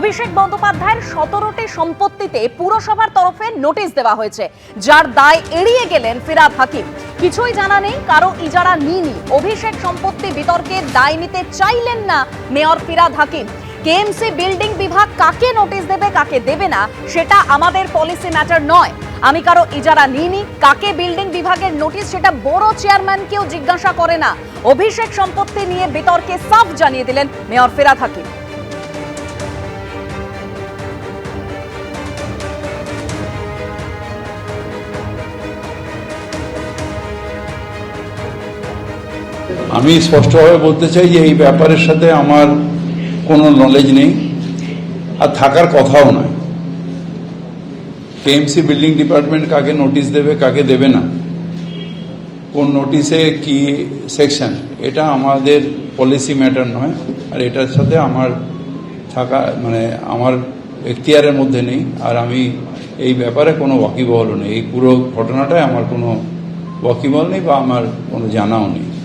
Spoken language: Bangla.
অভিষেক বন্দ্যোপাধ্যায়ের 17টি সম্পত্তিতে পুরসভার তরফে নোটিশ দেওয়া হয়েছে, যার দায় এড়িয়ে গেলেন ফিরহাদ হাকিম। কিছুই জানা নেই, কারো ইজারা নিইনি। অভিষেক সম্পত্তি বিতর্কে দায় নিতে চাইলেন না mayor Firhad Hakim. KMC building বিভাগ কাকে নোটিশ দেবে কাকে দেবে না সেটা আমাদের পলিসি ম্যাটার নয়। আমি কারো ইজারা নিইনি, কাকে বিল্ডিং বিভাগের নোটিশ সেটা বড় চেয়ারম্যানকেও জিজ্ঞাসা করে না। অভিষেক সম্পত্তি নিয়ে বিতর্কে সাফ জানিয়ে দিলেন মেয়র ফিরহাদ হাকিম। আমি স্পষ্টভাবে বলতে চাই যে এই ব্যাপারের সাথে আমার কোনো নলেজ নেই, আর থাকার কথাও নয়। কেএমসি বিল্ডিং ডিপার্টমেন্ট কাকে নোটিশ দেবে কাকে দেবে না, কোন নোটিশে কি সেকশন, এটা আমাদের পলিসি ম্যাটার নয়। আর এটার সাথে আমার থাকা আমার এখতিয়ারের মধ্যে নেই, আর আমি এই ব্যাপারে কোনো ওয়াকিবহালও নেই। এই পুরো ঘটনাটায় আমার কোনো ওয়াকিবহাল নেই বা আমার কোনো জানাও নেই।